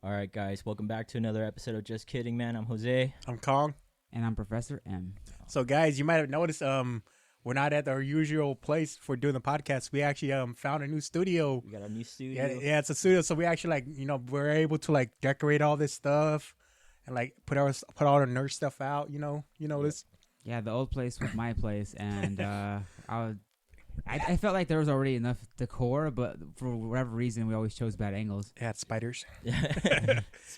All right, guys, welcome back to another episode of Just Kidding, man. I'm Jose. I'm Kong. And I'm Professor M. So, guys, you might have noticed we're not at our usual place for doing the podcast. We actually found a new studio. We got a new studio. Yeah, it's a studio. So we actually we're able to decorate all this stuff and put all our nerd stuff out. This. Yeah, the old place was my place, and I felt like there was already enough decor, but for whatever reason, we always chose bad angles. Yeah, it's spiders.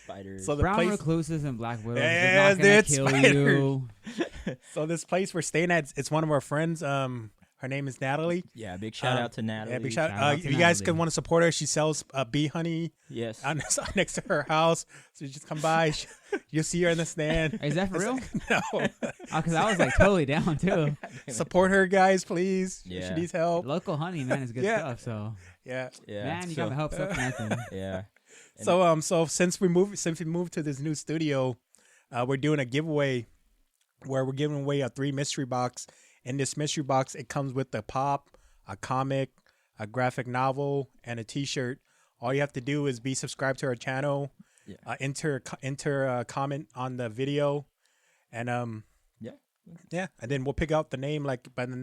Spiders. So the Brown recluses and black widows. Yeah, They're not dude, gonna kill spiders. you. So this place we're staying at, it's one of our friends. Her name is Natalie. Yeah, big shout out to Natalie. Yeah, big shout out if to you guys Natalie. want to support her, she sells bee honey. Yes. Next to her house. So you just come by. You'll see her in the stand. Is that for real? No. Because I was totally down too. Support her, guys, please. Yeah. She needs help. Local honey, man, is good Yeah. stuff. So Yeah. Yeah. man, you gotta help stuff for nothing. Yeah. So since we moved to this new studio, we're doing a giveaway where we're giving away a 3 mystery box. In this mystery box, it comes with a pop, a comic, a graphic novel, and a T-shirt. All you have to do is be subscribed to our channel, enter a comment on the video, and and then we'll pick out the name by the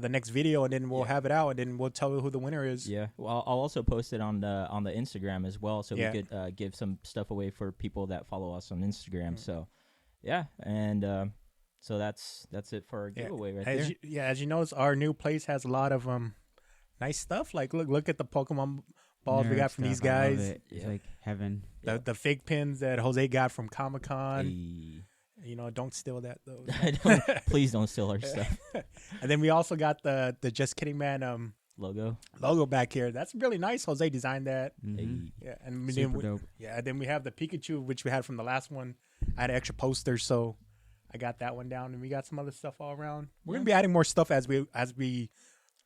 next video, and then we'll have it out, and then we'll tell you who the winner is. Yeah. Well, I'll also post it on the Instagram as well, so Yeah. we could give some stuff away for people that follow us on Instagram. So, yeah, and so that's it for our giveaway right there. As you notice, our new place has a lot of nice stuff. Like look at the Pokemon balls we Nerd got from these stuff, I love guys. it. It's like heaven. The fake pins that Jose got from Comic-Con. Hey. Don't steal that though. Please don't steal our stuff. And then we also got the Just Kidding Man Logo back here. That's really nice. Jose designed that. Mhm. Hey. Yeah, and Super dope. then we have the Pikachu, which we had from the last one. I had an extra poster, so I got that one down, and we got some other stuff all around. We're gonna be adding more stuff as we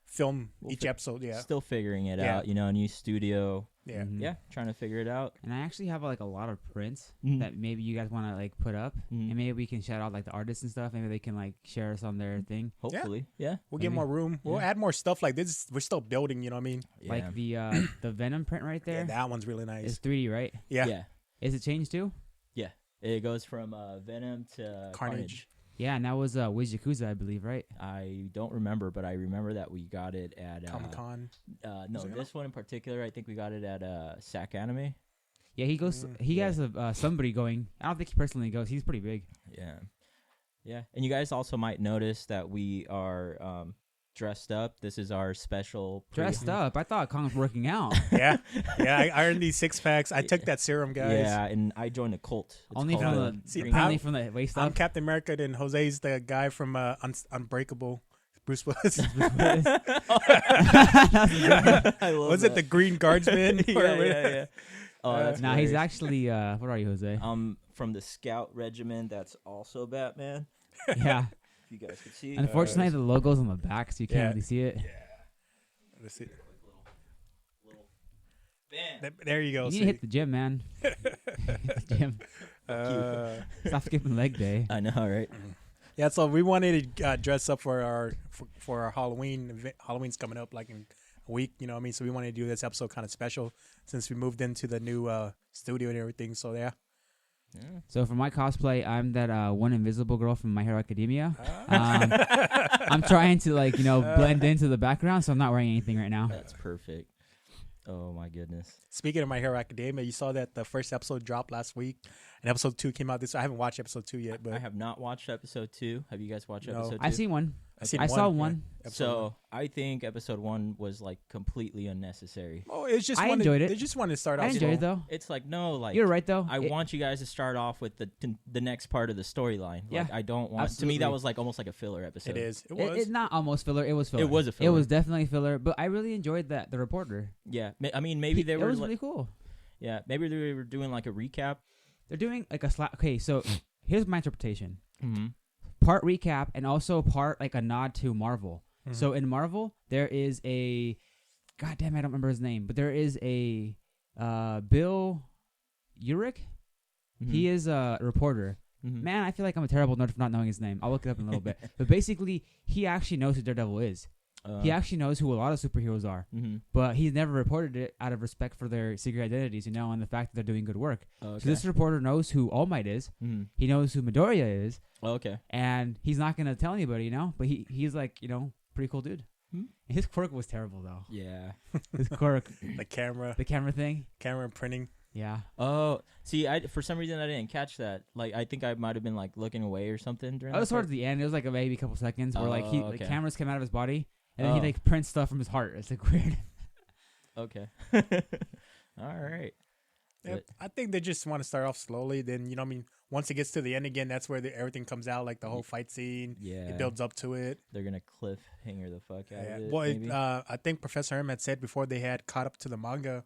film each episode. Yeah, Still figuring it Yeah. out, new studio. yeah. Mhm. Yeah, trying to figure it out. And I actually have a lot of prints Mhm. that maybe you guys want to put up, Mhm. and maybe we can shout out the artists and stuff. Maybe they can share us on their thing, Hopefully. Yeah. We'll get Maybe. more room. We'll add more stuff like this. We're still building. You know what I mean? Yeah. like the Venom print right Yeah, there. that one's really nice. It's 3D, right? Yeah. Yeah. Is it changed too? Yeah. It goes from Venom to Carnage. Yeah, and that was Wiz Yakuza, I believe, right? I don't remember, but I remember that we got it at Comic-Con. no, Was it this one in particular, I think we got it at SAC Anime. Yeah, he goes. He Yeah. has somebody going. I don't think he personally goes. He's pretty big. Yeah. Yeah. And you guys also might notice that we are dressed up. This is our special Dressed up. I thought Kong was working out. Yeah, I earned these 6-packs. I took that serum, guys. Yeah, and I joined a cult. It's Only called, from See, Green- only from the waist I'm up. Captain America, and Jose's the guy from Unbreakable. Bruce Willis. I love Was it the that. Green Guardsman? yeah. Oh, that's Nah, he's hilarious. actually. What are you, Jose? From the Scout Regiment. That's also Batman. Yeah. If you guys could see. Unfortunately, the logo's on the back, so you can't Yeah. really see it. Let's see. Bam. There you go. You need see. to hit the gym, man. Hit the gym. Stop skipping leg day. I know, right? Yeah, so we wanted to dress up for our Halloween event. Halloween's coming up in a week, you know what I mean? So we wanted to do this episode kind of special since we moved into the new studio and everything. So yeah. So for my cosplay, I'm that one invisible girl from My Hero Academia. I'm trying to blend into the background, so I'm not wearing anything right now. That's perfect. Oh my goodness. Speaking of My Hero Academia, you saw that the first episode dropped last week, and episode 2 came out this. I haven't watched episode 2 yet, but I have not watched episode 2. Have you guys watched No. episode 2? I've seen one. seen I saw one. Yeah, episode one. So I think episode 1 was completely unnecessary. Oh, it's just I enjoyed it. They just wanted to start I off enjoyed slow. it though. It's no, You're right though. I want you guys to start off with the next part of the storyline. Yeah, I don't want. To me, that was almost like a filler episode. It is. It It, was. it's not almost filler. It was filler. It was a It filler. was definitely filler. But I really enjoyed the reporter. Yeah. I mean, maybe they It were. was really cool. Yeah. Maybe they were doing a recap. They're doing a slap. Okay, so here's my interpretation. Mm-hmm. Part recap and also part a nod to Marvel. Mhm. So in Marvel, there is a, God damn, I don't remember his name, but there is a Bill Urich. Mm-hmm. He is a reporter. Mm-hmm. Man, I feel like I'm a terrible nerd for not knowing his name. I'll look it up in a little bit. But basically, he actually knows who Daredevil is. he actually knows who a lot of superheroes are, but he's never reported it out of respect for their secret identities, and the fact that they're doing good work. Okay. So this reporter knows who All Might is. He knows who Midoriya is. Okay. And he's not gonna tell anybody, but he's like, pretty cool dude. His quirk was terrible though. Yeah. His quirk, the camera thing, camera printing. Yeah. Oh, see, for some reason I didn't catch that. Like, I think I might have been like looking away or something during. It was towards the end. It was like maybe a couple seconds where like okay. the cameras came out of his body and then he like prints stuff from his heart. It's like weird. Okay. All right. Yeah, I think they just want to start off slowly. Then once it gets to the end again, that's where everything comes out, like the whole fight scene. Yeah. It builds up to it. They're gonna cliffhanger the fuck out of it. Well, I think Professor M had said before they had caught up to the manga.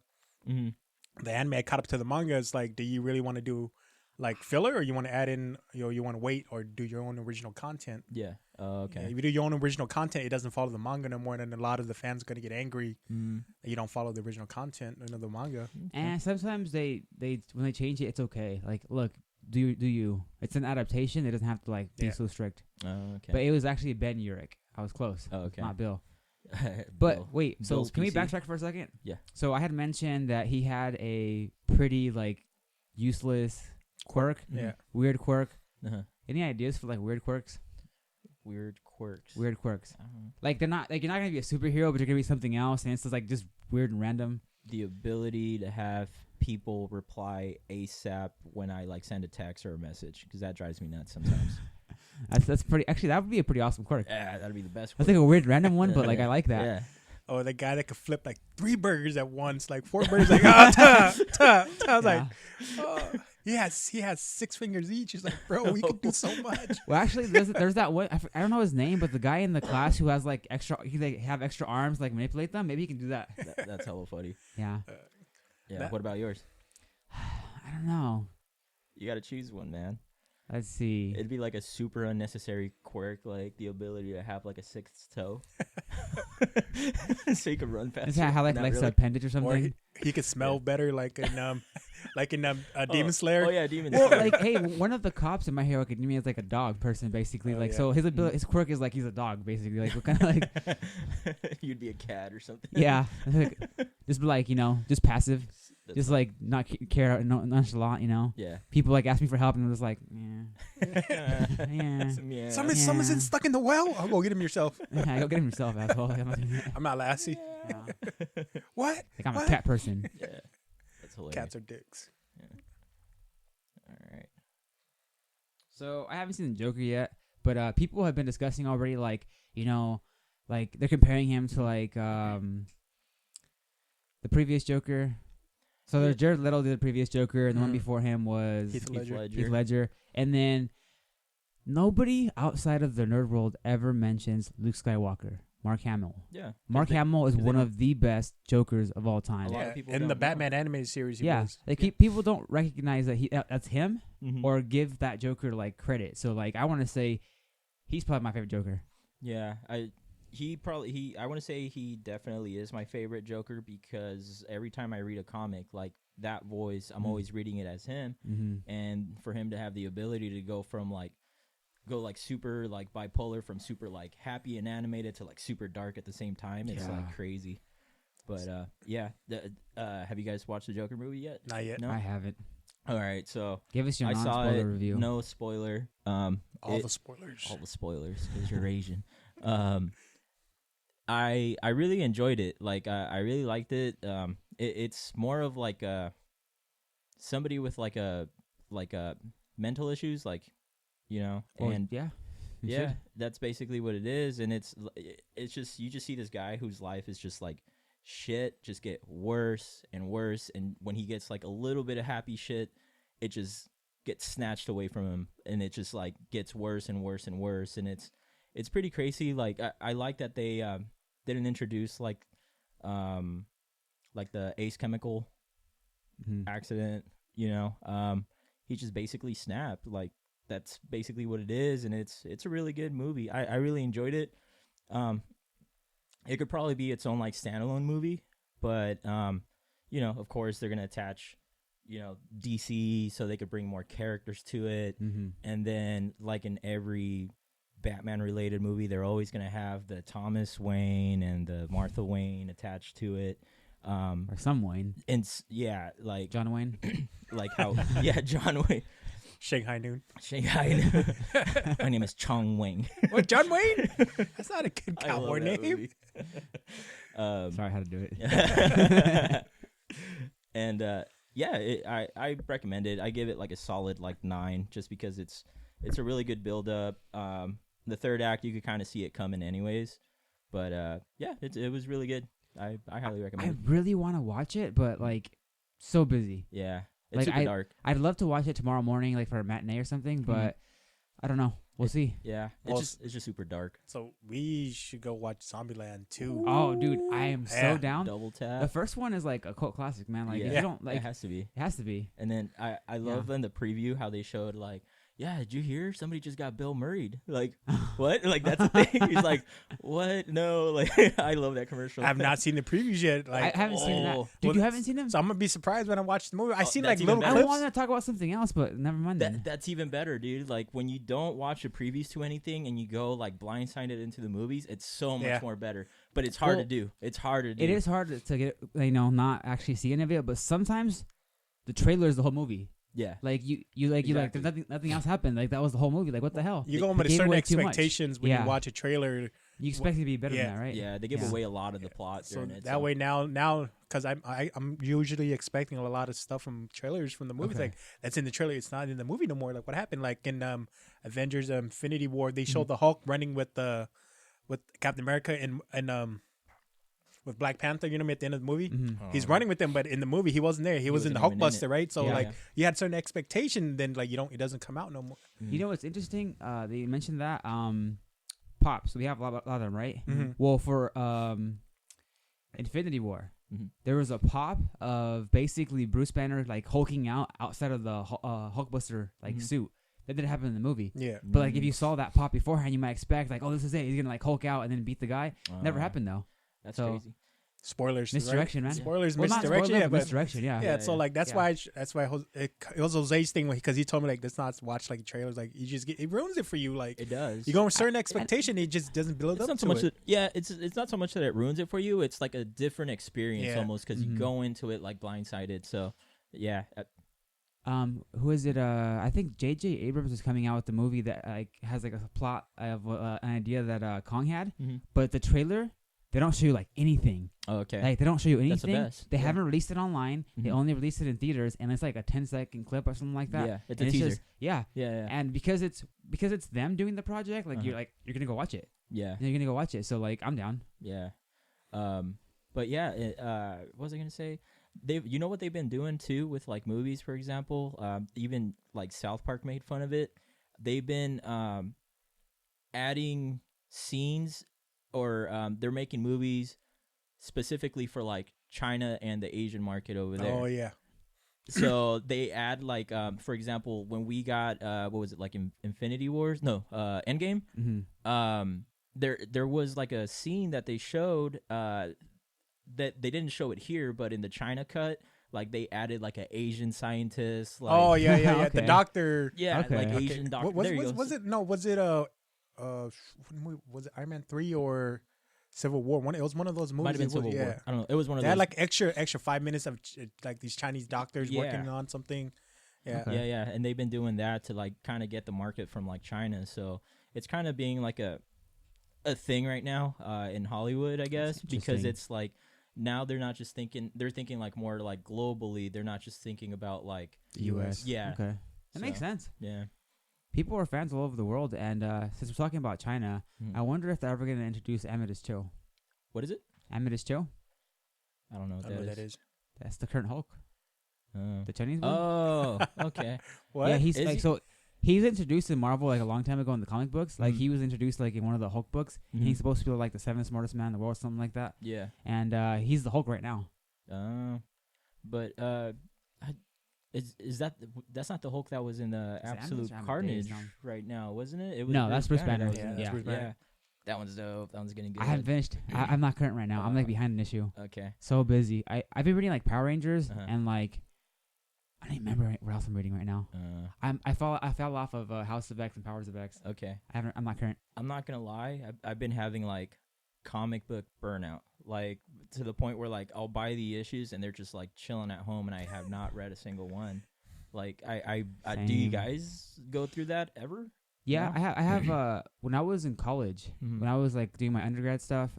The anime had caught up to the manga. It's like, do you really want to do like filler, or you want to add in, you want to wait or do your own original content? Yeah. Okay. If you do your own original content, it doesn't follow the manga no more, and then a lot of the fans are going to get angry that you don't follow the original content of the manga. And sometimes they when they change it, it's okay. Like, look, do you? It's an adaptation. It doesn't have to like be so strict. Okay. But it was actually Ben Urich. I was close. Okay. Not Bill. But Bill. wait, so Bill's can we PC? backtrack for a second? Yeah. So I had mentioned that he had a pretty like useless quirk. Yeah. Weird quirk. Uh-huh. Any ideas for like weird quirks? Weird quirks. Weird quirks. I don't know. Like they're not like you're not gonna be a superhero, but you're gonna be something else, and it's just like just weird and random. The ability to have people reply ASAP when I like send a text or a message, because that drives me nuts sometimes. That's pretty. Actually, that would be a pretty awesome quirk. Yeah, that'd be the best. That's like a weird random one, but like I like that. Yeah. Oh, the guy that could flip like 3 burgers at once, like 4 burgers, like ta. I was like, oh. He has 6 fingers each. He's like, bro, we could do so much. Well, actually, there's that one. I don't know his name, but the guy in the class who has like extra, he like have extra arms, like manipulate them. Maybe he can do that. That's hella funny. Yeah. Yeah. What about yours? I don't know. You got to choose one, man. Let's see. It'd be like a super unnecessary quirk, like the ability to have like a 6th toe, so you can run faster. Is that how like Not an really. appendage or Or something? he could smell better, like in Demon Slayer. Oh yeah, Demon Well, Slayer. like, hey, one of the cops in My Hero Academia is like a dog person, basically. Oh, like, yeah. so his ability, his quirk is like he's a dog, basically. Like, what kind of like, You'd be a cat or something. yeah, just be like just passive, That's just like not care, nonchalant. yeah. People like ask me for help, and I'm just like, yeah, yeah. Yeah. Someone's in stuck in the well. I'll go get him yourself. Yeah, go get him yourself, asshole. I'm not doing that. I'm not Lassie. Yeah. What? Like I'm What? a cat person. Yeah. That's hilarious. Cats are dicks. All right. So I haven't seen the Joker yet, but people have been discussing already, like like they're comparing him to like the previous Joker. So there's Jared Leto did the previous Joker, and the one before him was Heath Ledger. Heath Ledger, and then nobody outside of the nerd world ever mentions Luke Skywalker, Mark Hamill. Yeah. Mark Hamill is they one don't- of the best Jokers of all time. A lot Yeah, of people in don't the know. Batman animated series, he Yeah, was. like people don't recognize that that's him, Mhm. or give that Joker like credit. So like I want to say he's probably my favorite Joker. Yeah, I want to say he definitely is my favorite Joker, because every time I read a comic, like that voice, I'm always reading it as him, and for him to have the ability to go super like bipolar, from super like happy and animated to like super dark at the same time, it's like crazy. But have you guys watched the Joker movie yet? Not yet. No. I haven't. All right, so Give us your I saw non-spoiler it. review. No spoiler. All the spoilers. All the spoilers because you're Asian. I really enjoyed it. Like I really liked it. It's more of like somebody with like a mental issues, like and yeah, yeah, that's basically what it is. And it's just you just see this guy whose life is just like shit, just get worse and worse. And when he gets like a little bit of happy shit, it just gets snatched away from him, and it just like gets worse and worse and worse. And it's pretty crazy. Like I like that they didn't introduce like the Ace Chemical accident. He just basically snapped. Like that's basically what it is, and it's a really good movie. I really enjoyed it. It could probably be its own like standalone movie, but of course they're gonna attach DC so they could bring more characters to it, and then like in every Batman related movie, they're always gonna have the Thomas Wayne and the Martha Wayne attached to it. Or some Wayne. And yeah, like John Wayne. like how John Wayne. Shanghai Noon. Shanghai. My name is Chong Wing. What, John Wayne? That's not a good I love cowboy that name. movie. Sorry, I had to do it. And I recommend it. I give it like a solid like 9, just because it's a really good build up. The third act, you could kind of see it coming anyways, but it was really good. I highly recommend I it. really want to watch it, but like, so busy. Yeah, it's Like, super dark. I'd love to watch it tomorrow morning, like for a matinee or something, but I don't know. We'll see. Yeah, it's just super dark. So we should go watch Zombieland 2. Oh, dude, I am so Yeah. down. Double tap. The first one is like a cult classic, man. Like, if Yeah. you don't like, It has to be. it has to be. And then I love in the preview how they showed like, yeah, did you hear somebody just got Bill Murray'd? Like, what? Like, that's the thing. He's like, what? No, like, I love that commercial. I have not seen the previews yet. Like, I haven't seen that. oh. Dude, Well, you haven't seen him? so I'm gonna be surprised when I watch the movie. I seen like that's even little better. I clips. wanted to talk about something else, but never mind. Then. That's even better, dude. Like, when you don't watch the previews to anything and you go like blindsided into the movies, it's so much more better. But it's hard to do. It's hard to do. It is hard to get, not actually see any of it, but sometimes the trailer is the whole movie. Yeah. Like you like there's nothing else happened. Like that was the whole movie. Like what the hell? You go in They with gave certain away too much. expectations when Yeah. you watch a trailer. You expect it to be better Yeah. than that, right? Yeah, they give Yeah. away a lot of the plot So during it. that way now because I'm usually expecting a lot of stuff from trailers from the movies. Okay. Like that's in the trailer, it's not in the movie no more. Like what happened? Like in Avengers Infinity War, they showed the Hulk running with Captain America and with Black Panther. You know, at the end of the movie, he's running with them, but in the movie he wasn't there. He was in the wasn't even in Hulkbuster, it. right? So Yeah. like Yeah. you had certain expectation, then like it doesn't come out no more. You know what's interesting? They mentioned that Pop. So we have a lot of them, right? Mhm. Well, for Infinity War, there was a pop of basically Bruce Banner like hulking out outside of the Hulkbuster like suit. That didn't happen in the movie. Yeah. But like if you saw that pop beforehand, you might expect like, oh, this is it. He's gonna like Hulk out and then beat the guy. Never happened though. That's So- crazy. Spoilers, Misdirection, right? man. Spoilers, Well, not misdirection. spoiler, Yeah, but but misdirection. Yeah. yeah, so like that's Yeah. why it was Jose's thing because he told me like let's not watch like trailers, like you just it ruins it for you. Like It does. you go with certain expectation, it just doesn't build It's up not to so much. it. It's not so much that it ruins it for you. It's like a different experience Yeah. almost because you go into it like blindsided. So yeah, Who is it? I think J.J. Abrams is coming out with the movie that like has like a plot of an idea that Kong had, but the trailer they don't show you like anything. okay. Like they don't show you That's the anything. best. They Yeah. haven't released it online. They Mhm. only released it in theaters, and it's like a 10-second clip or something like that. Yeah, it's And a teaser. just- yeah, yeah. and because it's them doing the project, like you're gonna go watch it. Yeah. You're gonna go watch it. So like I'm down. Yeah. But yeah, what was I gonna say? You know what they've been doing too with like movies, for example. Even like South Park made fun of it. They've been adding scenes, or they're making movies specifically for like China and the Asian market over there. Oh yeah, So they add like, for example, when we got what was it, like Infinity Wars? No, Endgame. There was like a scene that they showed that they didn't show it here, but in the China cut, like they added like an Asian scientist. Like, oh yeah. The Okay. doctor. yeah, Okay. like Okay. Asian doctor. Was, there you was, go. was it no? Was it was it Iron Man 3 or Civil War? It was one of those movies. Might have been It was- Civil War. I don't know. It was one of They those. had like extra 5 minutes of like these Chinese doctors Yeah. working on something. Yeah. Okay. Yeah, and they've been doing that to like kind of get the market from like China. So it's kind of being like a thing right now in Hollywood, I guess, because interesting. it's like now they're not just thinking, they're thinking like more like globally. They're not just thinking about like The U.S. Yeah. Okay. That makes So, sense. yeah. People are fans all over the world, and since we're talking about China, Mhm. I wonder if they're ever going to introduce Amadeus Cho. What is it? Amadeus Cho? I don't know what I don't know what that that is. is. That's the current Hulk, Oh. the Chinese one. Oh, okay. What? Yeah, he's Is like he? so. He was introduced in Marvel like a long time ago in the comic books. Like Mhm. he was introduced like in one of the Hulk books, and Mhm. he's supposed to be like the 7th smartest man in the world, something like that. Yeah. And he's the Hulk right now. But is that's not the Hulk that was in the Is it Absolute Amadeus or Carnage Amadeus? right now, wasn't it? It was No, that's Bruce Banner. that was Yeah, in it. that's Bruce Banner. Yeah. That one's dope. That one's getting good. I haven't finished. I'm not current right now. I'm like behind an issue. Okay. So busy. I've been reading like Power Rangers Uh-huh. and like I don't even remember what else I'm reading right now. I fell off of House of X and Powers of X. Okay. I'm not current. I'm not gonna lie. I've been having like comic book burnout, like to the point where like I'll buy the issues and they're just like chilling at home, and I have not read a single one. Like I do you guys go through that ever? Yeah, No? I have. When I was in college, Mhm. when I was like doing my undergrad stuff,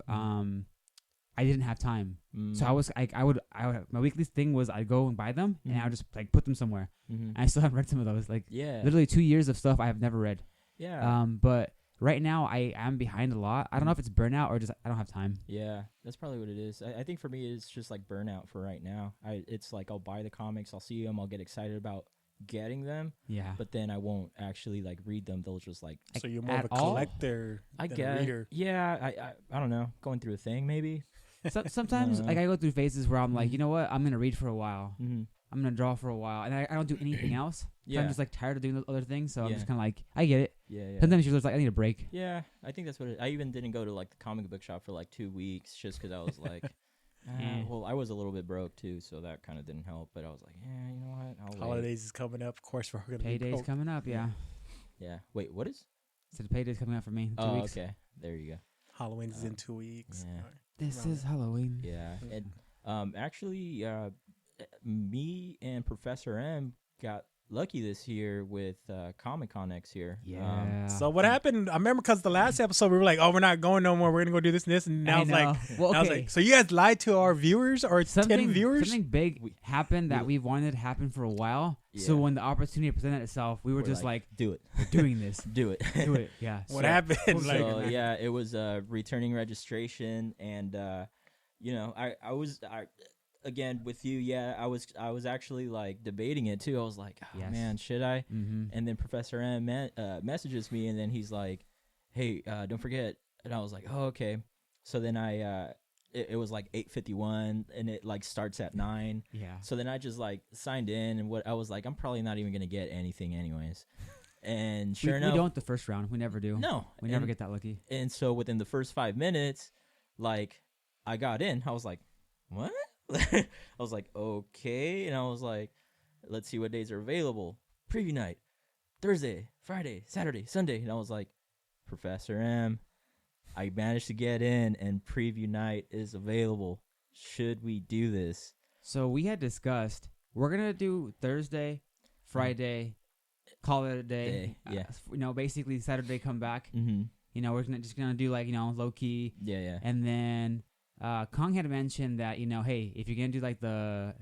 I didn't have time, so I was like, I would my weekly thing was I'd go and buy them, and I would just like put them somewhere. And I still haven't read some of those. Like Yeah. literally 2 years of stuff I have never read. Yeah. But right now I am behind a lot. I don't know if it's burnout or just I don't have time. Yeah, that's probably what it is. I think for me, it's just like burnout for right now. It's like I'll buy the comics, I'll see them, I'll get excited about getting them, Yeah. but then I won't actually like read them. They'll just like So you're more at of a all? collector I than a get reader. yeah. I don't know, going through a thing maybe. Sometimes No. like I go through phases where I'm like, you know what, I'm gonna read for a while. Mm-hmm. I'm gonna draw for a while, and I don't do anything else. So Yeah. I'm just like tired of doing those other things. So I'm Yeah. just kind of like, I get it. Yeah. Sometimes you're just like, I need a break. Yeah, I think that's what it. I even didn't go to like the comic book shop for like 2 weeks just because I was like, well, I was a little bit broke too, so that kind of didn't help. But I was like, yeah, you know what? I'll wait. Holidays is coming up. Of course, we're gonna be Payday's broke. coming up, yeah. Yeah. Wait, what is? So the payday's coming up for me in 2 Oh, weeks. okay. There you go. Halloween's in 2 weeks. Yeah. This Around is Halloween. Yeah. And actually, me and Professor M got lucky this year with Comic-Con next year. Yeah. So what happened? I remember because the last episode we were like, "Oh, we're not going no more. We're gonna go do this and this." And now I it's like, know. Well, I was okay. like, so you guys lied to our viewers or 10 viewers? Something big happened that we wanted to happen for a while. So Yeah. when the opportunity presented itself, we were just like, do it. we're doing this. Do it. Do it. Yeah. What So- happened? Like, So yeah, it was returning registration, and you know, I was again with you. Yeah, I was actually like debating it too. I was like, oh, Yes. man, should I? Mm-hmm. And then Professor M messages me, and then he's like, hey, don't forget. And I was like, oh, okay. So then it was like 8:51, and it like starts at 9. Yeah. So then I just like signed in, and what I was like, I'm probably not even gonna get anything anyways. And sure enough, we don't the first round. We never do. no, We never get that lucky. And so within the first 5 minutes, like I got in. I was like, what? I was like, okay. And I was like, let's see what days are available. Preview night, Thursday, Friday, Saturday, Sunday. And I was like, Professor M, I managed to get in, and preview night is available. Should we do this? So we had discussed we're gonna do Thursday, Friday, call it a day. Yeah. Basically Saturday come back. Mm-hmm. We're just gonna do like low key, Yeah. and then Kong had mentioned that hey, if you're gonna do like the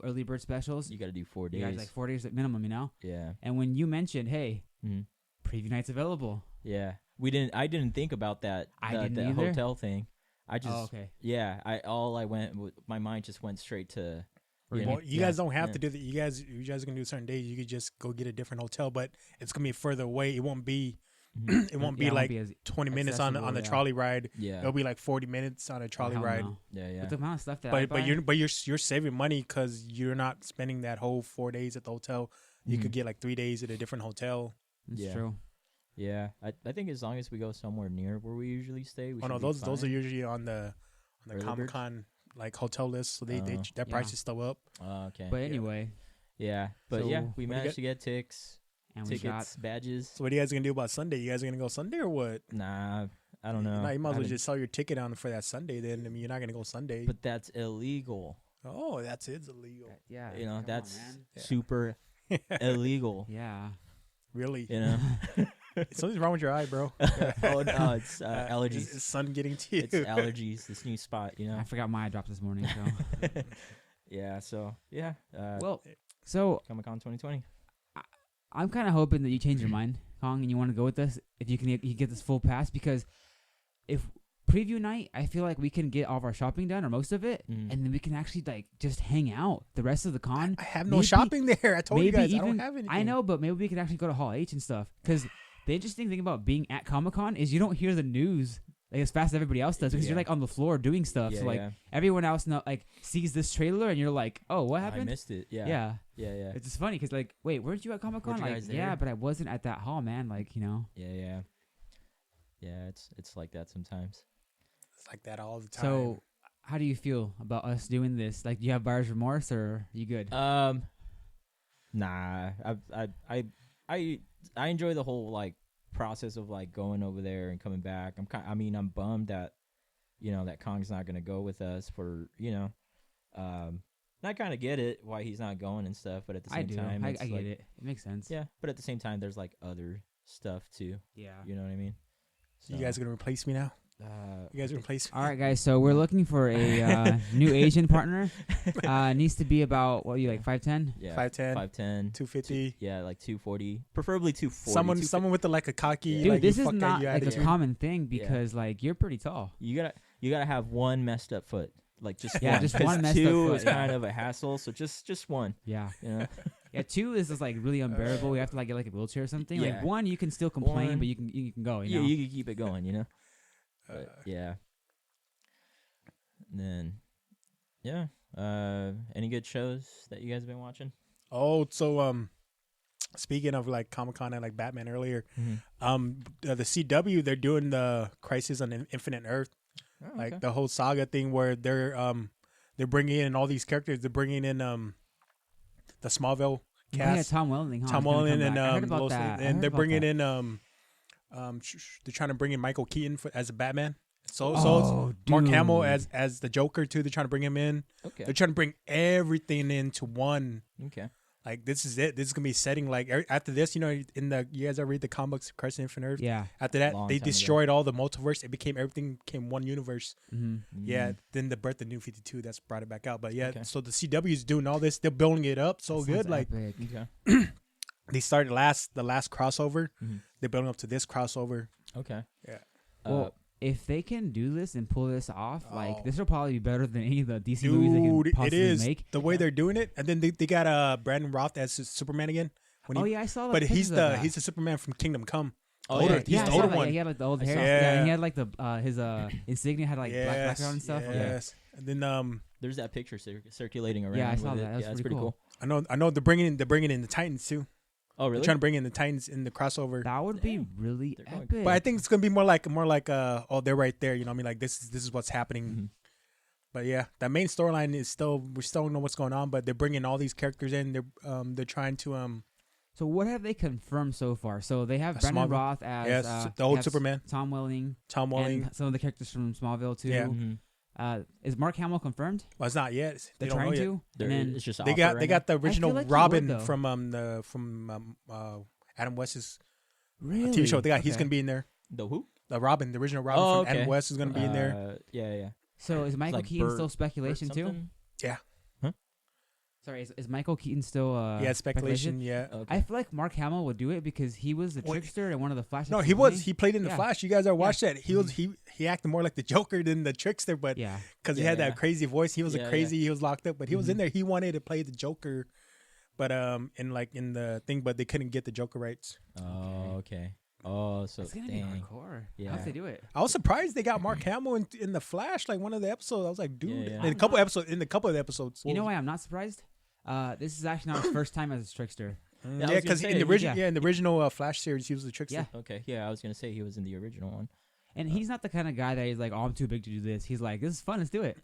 early bird specials, You got to do 4 you guys days. like 4 days at minimum, Yeah. And when you mentioned, hey, Mm-hmm. preview night's available. Yeah. I didn't think about that. I the didn't either. hotel thing. I just. Oh, okay. Yeah, my mind just went straight to. well, you guys don't have yeah. to do that. You guys are gonna do certain days. You could just go get a different hotel, but it's gonna be further away. It won't be. Mhm. It won't Yeah, be like as 20 minutes on the accessible, yeah. trolley ride. Yeah, It'll be like 40 minutes on a trolley Hell ride. no. yeah. With the amount of stuff that I But buy, you're saving money because you're not spending that whole 4 days at the hotel. You could Mhm. get like 3 days at a different hotel. it's Yeah. true. Yeah, I think as long as we go somewhere near where we usually stay, we Oh no, should be those are fine. usually on the Early Comic birds? Con like hotel list, so that Yeah. price is still up. Oh, okay. But anyway, yeah, but So, yeah, we what do you managed get? to get and we shot. tickets, badges. So what are you guys gonna do about Sunday? You guys are gonna go Sunday or what? Nah, I don't know. Nah, you might I as well haven't- just sell your ticket on for that Sunday. Then I mean, you're not gonna go Sunday. But that's illegal. Oh, that's it's illegal. Yeah, You know, come that's on, man. Yeah. super illegal. Yeah. Really? You know. Something's wrong with your eye, bro. Oh no, it's allergies. Is sun getting to you? It's allergies. This new spot, you know. I forgot my eye dropped this morning. So Yeah. So yeah. well, so Comic-Con 2020. I'm kind of hoping that you change your mind, Kong, and you want to go with us if you can get this full pass, because if preview night, I feel like we can get all of our shopping done or most of it, Mhm. and then we can actually like just hang out the rest of the con. I have no Maybe- shopping there. I told you maybe guys I even don't have anything. I know, but maybe we can actually go to Hall H and stuff. Because the interesting thing about being at Comic-Con is you don't hear the news like as fast as everybody else does, because you're Yeah. like on the floor doing stuff. So like everyone else sees this trailer and you're like, oh, what I happened? missed it. Yeah. Yeah. Yeah. It's just funny because like, wait, weren't you at Comic-Con? Weren't you Like, guys yeah, there? but I wasn't at that hall, man. Like, Yeah. It's like that sometimes. It's like that all the time. So how do you feel about us doing this? Like, do you have buyer's remorse or you good? Nah, I enjoy the whole like process of like going over there and coming back. I'm bummed that that Kong's not gonna go with us for I kind of get it why he's not going and stuff, but at the same time, I get it. It makes sense. Yeah, but at the same time, there's like other stuff too. Yeah. You know what I mean? So, You guys gonna replace me now? You guys gonna replace me? All right, guys. So we're looking for a new Asian partner. Needs to be about 5'10". Yeah, 5'10", 5'10", 250. Yeah, like 240, preferably 240. Someone with like a cocky. Dude, like, this you is fuck not you like a attitude. common thing because like you're pretty tall. You gotta have one messed up foot, like just Yeah, one. just 'Cause one messed up two foot, is yeah. kind of a hassle, so just one. Yeah. Yeah, Yeah, 2 is just like really unbearable. We have to like get like a wheelchair or something. Like Yeah. 1, you can still complain, One. but you can go. yeah, You know? you can keep it going, But, yeah. And then, yeah. Any good shows that you guys have been watching? Oh, so speaking of like Comic-Con and like Batman earlier, the CW, they're doing the Crisis on Infinite Earth, Oh, like okay. the whole saga thing where they're bringing in all these characters. They're bringing in the Smallville Oh, yeah, cast, Tom Welling. Tom Welling, and I heard about Lois Lane. that. I and heard they're about bringing that. in they're trying to bring in Michael Keaton as a Batman. So Oh, it's Mark Hamill dude. as the Joker too. They're trying to bring him in. Okay. They're trying to bring everything into one. Okay. Like this is it. This is gonna be setting like after this. You guys ever read the comic books Crisis on Infinite Earth? Yeah. After that, Long they time ago. destroyed all the multiverse. Everything became one universe. Mm-hmm. Yeah. Then the birth of New 52 that's brought it back out. But yeah, Okay. so the CW is doing all this. They're building it up so good. Like Okay. they started the last crossover. Mhm. They're building up to this crossover. Okay. Yeah. Well, if they can do this and pull this off, Oh. like this will probably be better than any of the DC movies they can Dude, possibly it is make. the way they're doing it. And then they got Brandon Roth as Superman again. Oh yeah, I saw that. But he's the Superman from Kingdom Come. Oh, older. yeah. He's yeah, the I saw older that. one. Yeah, he had like the old I hair. saw Yeah, that. and he had like his insignia had like black background and stuff. Yes. And then There's that picture circulating around. Yeah, I saw with that. it. That was That's pretty pretty cool. cool. I know they're bringing in the Titans too. Oh, really? They're trying to bring in the Titans in the crossover. That would be Damn. really They're going epic. But I think it's gonna be more like oh, they're right there. You know what I mean? Like this is what's happening. Mhm. But yeah, that main storyline is we still don't know what's going on. But they're bringing all these characters in. They're trying to So what have they confirmed so far? So they have Brandon Smallville. Roth as the they old have Superman. Tom Welling, Tom Welling. and some of the characters from Smallville too. Yeah. Mhm. Is Mark Hamill confirmed? Well, it's not yet. They They're don't know trying yet. to. There- And then it's just They offer got right they got the original like he Robin would, though. from Adam West's really? TV show. He's Okay. gonna be in there. the who? The Robin, the original Robin Oh, from Adam okay. West is gonna be in there. Yeah. So is Michael like Keaton Bert- still speculation Bert too? something? Sorry, is Michael Keaton still Yeah, speculation. Yeah. Okay. I feel like Mark Hamill would do it because he was the Well, trickster and one of the Flash. No, he was. He played in the Yeah. Flash. You guys are watched that. He was. He acted more like the Joker than the trickster, but Yeah. because he had Yeah. that crazy voice, he was Yeah, a crazy. He was locked up, but he was in Mhm. there. He wanted to play the Joker, but in the thing, but they couldn't get the Joker rights. Oh, okay. Oh, so It's gonna dang. be hardcore. Yeah. How'd they do it? I was surprised they got Mark Hamill in the Flash, like one of the episodes. I was like, dude, Yeah. in a couple episodes. In a couple of episodes, You know why I'm not surprised? This is actually not his first time as a trickster. Yeah, I Yeah, was gonna because say, in the original, yeah. in the original Flash series, he was the trickster. Yeah. Okay. Yeah, I was gonna say he was in the original one. And he's not the kind of guy that he's like, oh, I'm too big to do this. He's like, this is fun. Let's do it.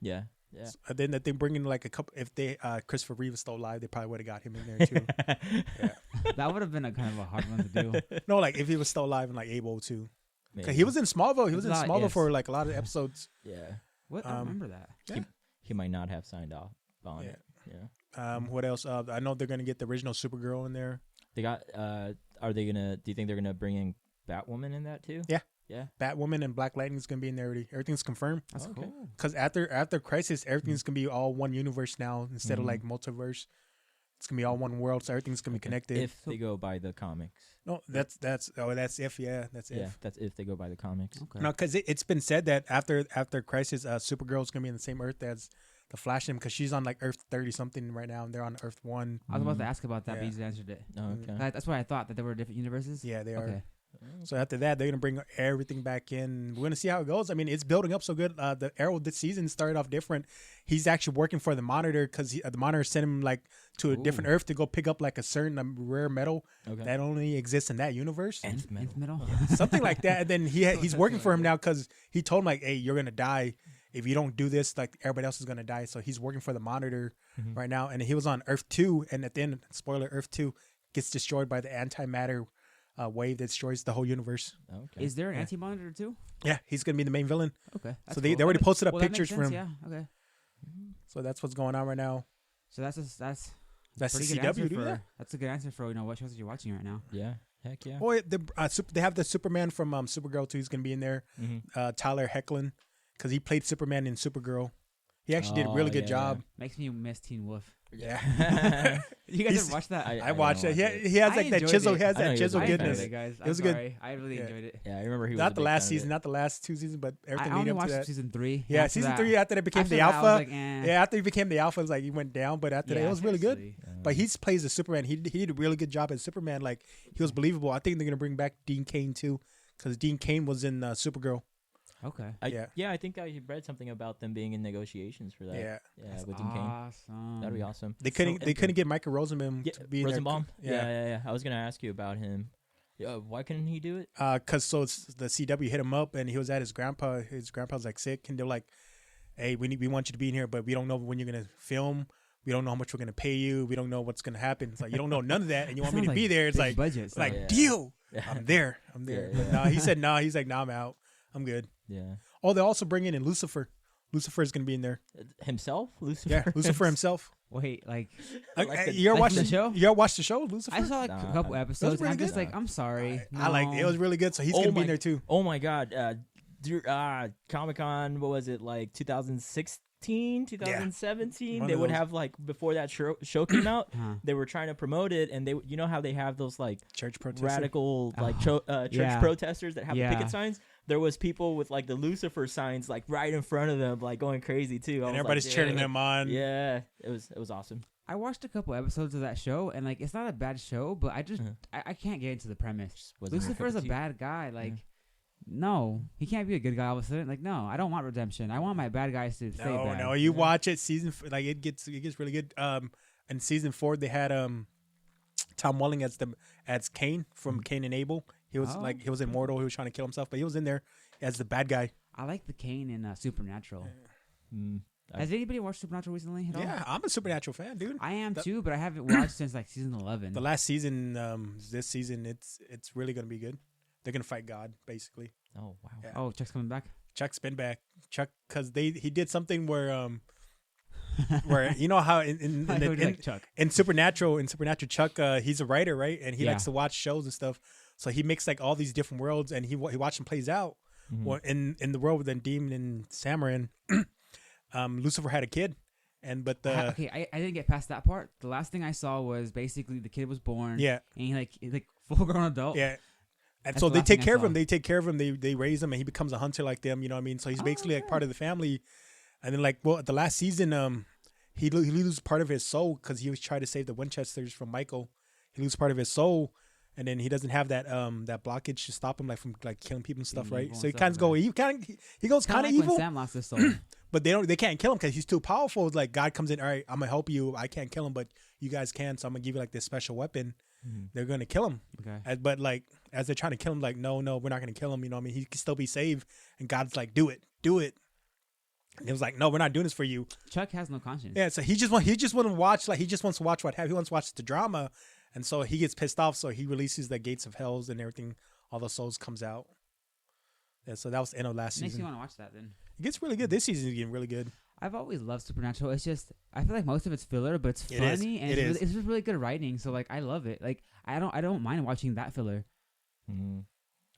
Yeah. Yeah. And then they bring in like a couple. If they Christopher Reeve was still alive, they probably would have got him in there too. That would have been a kind of a hard one to do. No, like if he was still alive and like able to. 'Cause Maybe. he was in Smallville. He was in It's a lot, Smallville yes. for like a lot of episodes. Yeah. What? I don't Um, remember that. Yeah. He might not have signed off on Yeah. it. Yeah. What else? I know they're gonna get the original Supergirl in there. They got. Are they gonna? Do you think they're gonna bring in Batwoman in that too? Yeah. Yeah. Batwoman and Black Lightning's gonna be in there already. Everything's confirmed. That's Okay. cool. Because after Crisis, everything's gonna be all one universe now instead of Mhm. like multiverse. It's gonna be all one world, so everything's gonna be connected. If they go by the comics. No, that's if yeah, that's Yeah. if. That's if they go by the comics. Okay. No, because it's been said that after Crisis, Supergirl's gonna be in the same Earth as the Flash, because she's on like Earth 30 something right now, and they're on Earth 1. I was about to ask about that, but Yeah. you just answered it. Oh, okay. That's why I thought that there were different universes. Yeah, they are. Okay. So after that, they're gonna bring everything back in. We're gonna see how it goes. I mean, it's building up so good. The Arrow this season started off different. He's actually working for the Monitor because the Monitor sent him like to a different Ooh. Earth to go pick up like a certain rare metal Okay. that only exists in that universe, Nth metal. Nth metal. something like that. And then he's working for him now because he told him like, "Hey, you're gonna die," if you don't do this, like everybody else is gonna die. So he's working for the Monitor right now, and he was on Earth 2, and at the end, spoiler, Earth 2 gets destroyed by the antimatter wave that destroys the whole universe. Okay. Is there an anti-monitor too? Yeah, he's gonna be the main villain. Okay. So they already posted up pictures for him. Yeah. Okay. So that's what's going on right now. So that's the pretty good answer CW, dude. for, Yeah. That's a good answer for what shows you're watching right now. Yeah. Heck yeah. Oh, they have the Superman from Supergirl too. He's gonna be in there. Tyler Hoechlin, because he played Superman in Supergirl. He actually did a really good job. Makes me miss Teen Wolf. Yeah. You guys ever watch that? I watched it. He has like that chisel. He has that chisel goodness. It, guys. It was good. I really enjoyed it. Yeah, I remember he was not the last season, not the last 2 seasons, but everything I leading only up to watched that. season 3. Yeah, season 3 after they became the alpha. Yeah, after he became the alpha, it was like he went down. But after that, it was really good. But he plays the Superman. He did a really good job as Superman. Like he was believable. I think they're gonna bring back Dean Cain too, because Dean Cain was in Supergirl. Okay. I think I read something about them being in negotiations for that. Yeah, with Dean Cain. Awesome. That'd be awesome. They couldn't get Michael Rosenbaum to be Rosenbaum. in there. Yeah. I was gonna ask you about him. Why couldn't he do it? Cause the CW hit him up and he was at his grandpa. His grandpa's like sick, and they're like, "Hey, we want you to be in here, but we don't know when you're gonna film. We don't know how much we're gonna pay you. We don't know what's gonna happen. It's like you don't know none of that, and you want me to be there. It's like budget. Deal. I'm there. Yeah. But no, he said no. He's like, no, I'm out. I'm good. Yeah. Oh, they're also bringing in Lucifer. Lucifer is gonna be in there. Himself, Lucifer. Yeah, Lucifer himself. Wait, like you ever watched the show? You ever watched the show, Lucifer? I saw like a couple episodes. really I'm just good. like, I'm sorry. I like it. It was really good. So he's gonna be in there too. Oh my God. Comic-Con, what was it, like 2016, 2017? They would have like, before that show came out, they were trying to promote it, and you know how they have those like church protesters, radical like church protesters that have the picket signs? There was people with like the Lucifer signs like right in front of them, like going crazy too. And everybody's cheering them on. Yeah, it was awesome. I watched a couple episodes of that show, and like it's not a bad show, but I just I can't get into the premise. Lucifer's a bad guy. Like, no, he can't be a good guy all of a sudden. Like, no, I don't want redemption. I want my bad guys to stay bad. No, you watch it. It gets really good. In season 4 they had Tom Welling as Cain from Cain and Abel. He was he was immortal. He was trying to kill himself, but he was in there as the bad guy. I like the Cain in Supernatural. Has anybody watched Supernatural recently at all? Yeah, I'm a Supernatural fan, dude. I am too, but I haven't watched since like season 11. The last season, this season, it's really gonna be good. They're gonna fight God, basically. Oh wow. Yeah. Oh, Chuck's coming back. Chuck's been back. Chuck, because he did something where where you know how in Supernatural Chuck he's a writer, right? And he likes to watch shows and stuff. So he makes like all these different worlds, and he watched them plays out. Well, in the world with the demon and Samarin, Lucifer had a kid, but I didn't get past that part. The last thing I saw was basically the kid was born. Yeah, and he like full grown adult. Yeah. And so they take care of him. They take care of him. They raise him, and he becomes a hunter like them. You know what I mean? So he's basically like part of the family. And then at the last season, he loses part of his soul because he was trying to save the Winchesters from Michael. He loses part of his soul, and then he doesn't have that blockage to stop him from killing people and stuff, right? So he kind of goes kind of evil. When Sam lost his soul. But they can't kill him because he's too powerful. It's like God comes in, all right, I'm gonna help you. I can't kill him, but you guys can, so I'm gonna give you like this special weapon. They're gonna kill him. Okay. But like as they're trying to kill him, like no, we're not gonna kill him. You know what I mean? He can still be saved. And God's like, do it. And he was like, no, we're not doing this for you. Chuck has no conscience. Yeah, so he just wants to watch. Like he just wants to watch what happens. He wants to watch the drama, and so he gets pissed off. So he releases the gates of hells and everything. All the souls comes out. Yeah, so that was the end of last season. Makes me want to watch that then. It gets really good. This season is getting really good. I've always loved Supernatural. It's just I feel like most of it's filler, but it's funny and it's just really good writing. So like I love it. Like I don't mind watching that filler.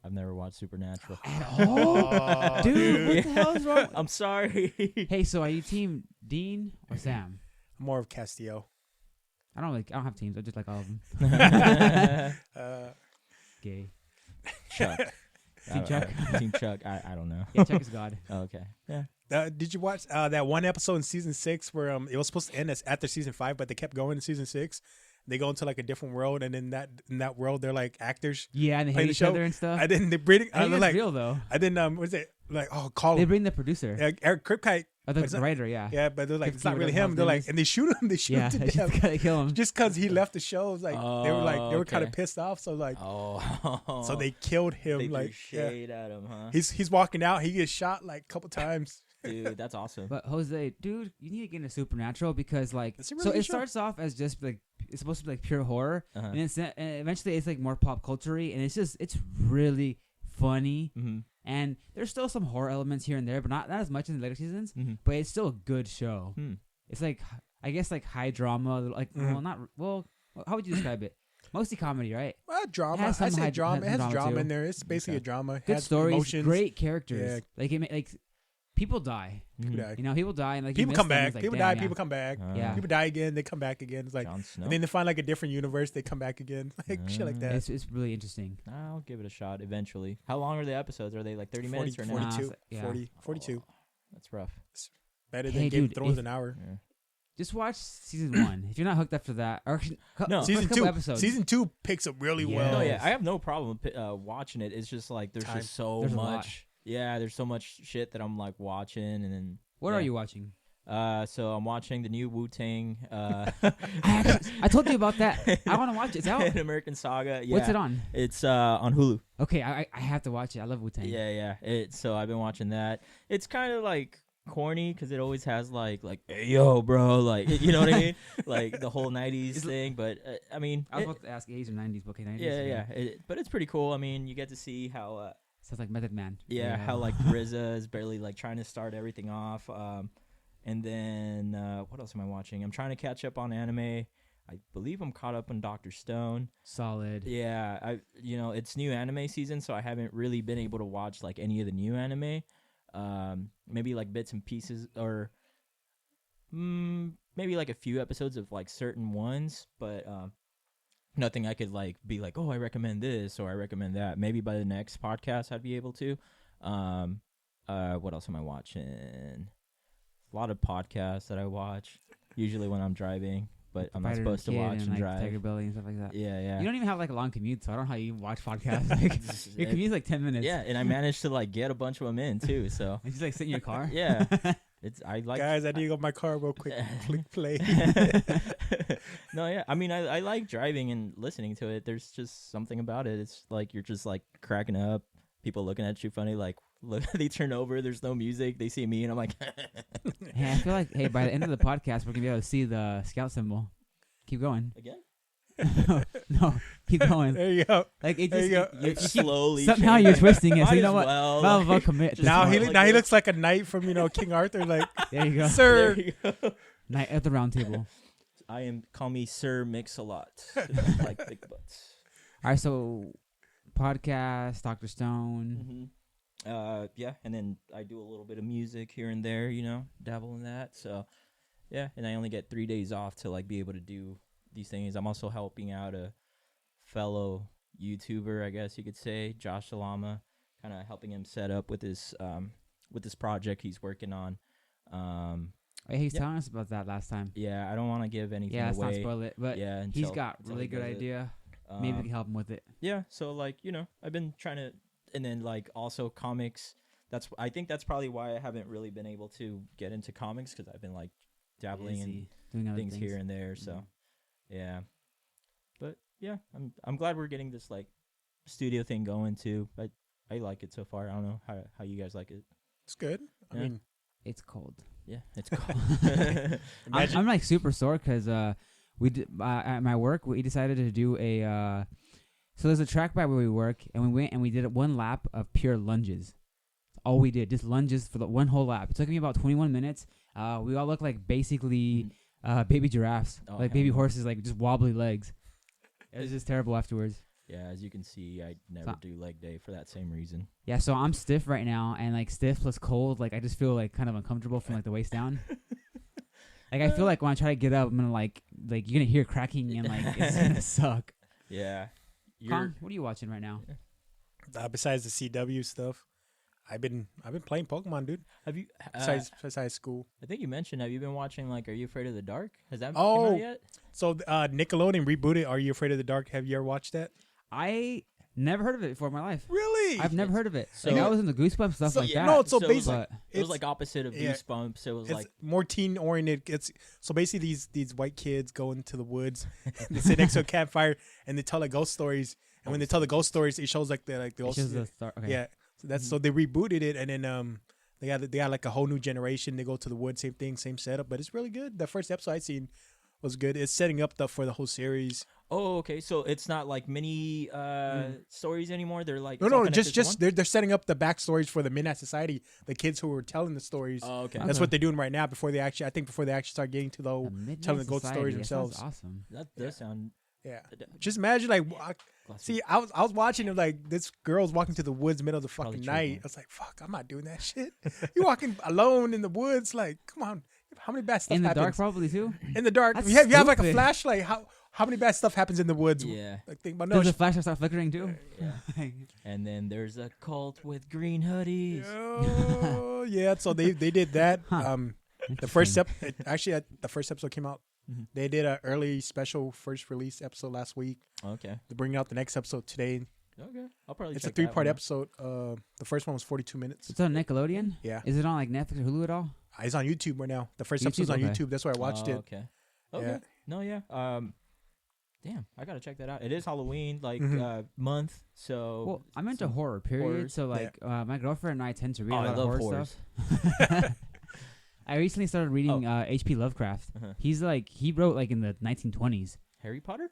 I've never watched Supernatural at all, dude. What the hell is wrong? I'm sorry. Hey, so are you team Dean or Sam? I'm more of Castillo. I don't have teams. I just like all of them. Gay. Chuck. Team Chuck. Team Chuck. I don't know. Yeah, Chuck is God. Oh, okay. Yeah. Did you watch that one episode in season 6 where it was supposed to end after season 5, but they kept going in season 6? They go into like a different world, and in that world, they're like actors. Yeah, and they hate each other and stuff. And then they bring. I think it's real though. And then what's it like? Oh, call him. They bring the producer. Eric Kripke. The writer, yeah. Yeah, but they're like, it's not really him. They're like, and they shoot him. They shoot him to death. Just gotta kill him. Just because he left the show. It was like they were kind of pissed off. So like, so they killed him. They like threw shade at him, huh? He's walking out. He gets shot like a couple times. Dude, that's awesome. But Jose, dude, you need to get into Supernatural because like, That's a really so good it show. starts off as just like it's supposed to be like pure horror, Uh-huh. and eventually it's like more pop culture-y, and it's really funny. Mm-hmm. And there's still some horror elements here and there, but not as much in the later seasons. Mm-hmm. But it's still a good show. Hmm. It's like I guess like high drama, like how would you describe it? Mostly comedy, right? Well, drama. Has some I say high- drama. It has drama drama too. in there. It's basically a Okay. drama. It Good has stories, emotions. great characters. Yeah. Like people die. Mm-hmm. People die. You know, people die, and like you People miss come them, back. it's like, People damn, die. yeah. People come back. Yeah. People die again. They come back again. It's like, Jon Snow. and then they find like a different universe. They come back again. Like shit like that. It's really interesting. I'll give it a shot eventually. How long are the episodes? Are they like 30 minutes or 42, no? 42, Yeah. 40, 42. Oh, that's rough. Better Hey, than Game of dude, Thrones if- an hour. Yeah. Just watch season 1 if you're not hooked after that. Or No. first Season couple 2. episodes. Season 2 picks up really Yeah. well. No, yeah, I have no problem watching it. It's just like there's Time. just so There's a lot. much. Yeah, there's so much shit that I'm like watching, and then What yeah. are you watching? So I'm watching the new Wu-Tang. I told you about that. I want to watch it. It's out. An American Saga. Yeah. What's it on? It's on Hulu. Okay, I have to watch it. I love Wu-Tang. Yeah. So I've been watching that. It's kind of like corny because it always has like hey, yo bro, like you know what I mean, like the whole 90s thing. But I mean, I was about to ask 80s or 90s, but okay, 90s. yeah. But it's pretty cool. I mean, you get to see how Sounds like Method Man. how like RZA is barely like trying to start everything off. And then what else am I watching? I'm trying to catch up on anime. I believe I'm caught up on Dr. Stone. Solid. Yeah, it's new anime season, so I haven't really been able to watch like any of the new anime. Maybe like bits and pieces, or maybe like a few episodes of like certain ones, but nothing I could like be like, oh, I recommend this or I recommend that. Maybe by the next podcast I'd be able to. What else am I watching? A lot of podcasts that I watch, usually when I'm driving, but I'm not supposed to watch and like drive. Tiger Belly and stuff like that. Yeah. You don't even have like a long commute, so I don't know how you watch podcasts. Like your commute's like 10 minutes. Yeah, and I managed to like get a bunch of them in too. So You just like sit in your car. yeah, I like. Guys, I need to go to my car real quick. Click play. No, yeah. I mean, I like driving and listening to it. There's just something about it. It's like you're just like cracking up. People looking at you funny. Like, look, they turn over. There's no music. They see me, and I'm like, Hey, I feel like by the end of the podcast, we're gonna be able to see the scout symbol. Keep going. again. No, keep going. There you go. Like it There just you go. you keep, Slowly. somehow change. you're twisting it. So Might you know as what? well, Well, like, commit. just Now not he like now he this. looks like a knight from King Arthur. Like, There you go. sir. There you go. Night at the round table. Call me Sir Mix-a-Lot. Like big butts. All right, so podcast, Dr. Stone. Mm-hmm. Yeah, and then I do a little bit of music here and there, dabble in that. So, yeah, and I only get 3 days off to like be able to do these things. I'm also helping out a fellow YouTuber, I guess you could say, Josh Salama, kind of helping him set up with this project he's working on. Hey, he's Yeah. telling us about that last time. Yeah, I don't want to give anything Yeah, let's not away. spoil it. But Yeah, he's until- got until really he good does it. idea. Maybe we can help him with it. Yeah, so like I've been trying to, and then like also comics. I think that's probably why I haven't really been able to get into comics, because I've been like dabbling in Busy doing other things here and there. So yeah, but yeah, I'm glad we're getting this like studio thing going too. But I like it so far. I don't know how you guys like it. It's good. I Yeah. mean, It's cold. Yeah, it's cool. I'm like super sore because we at my work we decided to do a so there's a track by where we work, and we went and we did one lap of pure lunges. All we did, just lunges for the one whole lap. It took me about 21 minutes. We all looked like basically baby giraffes, Oh, like hell baby no. horses, like just wobbly legs. It was just terrible afterwards. Yeah, as you can see, I never do leg day for that same reason. Yeah, so I'm stiff right now, and like stiff plus cold, like I just feel like kind of uncomfortable from like the waist down. Like I feel like when I try to get up, I'm gonna like you're gonna hear cracking and like it's gonna suck. Yeah. Kong, what are you watching right now? besides the CW stuff, I've been playing Pokemon, dude. Have you? Besides school. I think you mentioned. Have you been watching like Are You Afraid of the Dark? Has that Oh. came out yet? So Nickelodeon rebooted Are You Afraid of the Dark? Have you ever watched that? I never heard of it before in my life. Really? I've never heard of it. So- Like I was in the Goosebumps stuff So- like yeah, that. No, so it was basically, like, it was it's- like opposite of yeah. Goosebumps. It was It's like more teen oriented. It's so basically these white kids go into the woods and they sit next to a campfire and they tell like ghost stories. And when they tell the ghost stories, it shows like the It ghost. shows the star. Okay. Yeah, so that's so they rebooted it, and then They got like a whole new generation. They go to the woods, same thing, same setup, but it's really good. The first episode I seen was good. It's setting up for the whole series. Oh, okay. So it's not like mini stories anymore. They're like no, just they're setting up the backstories for the Midnight Society, the kids who were telling the stories. Oh, okay. That's what they're doing right now before they actually start getting to the telling the ghost stories themselves. Awesome. That does sound. Yeah. Just imagine I was watching it like this girl's walking to the woods middle of the fucking night. I was like, fuck, I'm not doing that shit. You walking alone in the woods, like, come on. How many bad stuff in the happens? Dark probably too? In the dark. That's You have like a stupid. flashlight. How many bad stuff happens in the woods? Yeah. Like, think about Does the flashlight start flickering too? Yeah. And then there's a cult with green hoodies. Oh, yeah. So they did that. The first the first episode came out. Mm-hmm. They did an early special first release episode last week. Okay. They're bringing out the next episode today. Okay. I'll probably. It's a check that 3-part one out. episode. The first one was 42 minutes. It's on Nickelodeon. Yeah. Is it on like Netflix or Hulu at all? It's on YouTube right now. The first YouTube? episode's on Okay. YouTube. That's where I watched it. Okay. Okay. Yeah. No, yeah. Damn, I gotta check that out. It is Halloween, like month, so. Well, I'm into some horror, period. horror. So like, my girlfriend and I tend to read Oh, a I lot of love horror horrors. stuff. I recently started reading H.P. Lovecraft. Uh-huh. He wrote like in the 1920s. Harry Potter?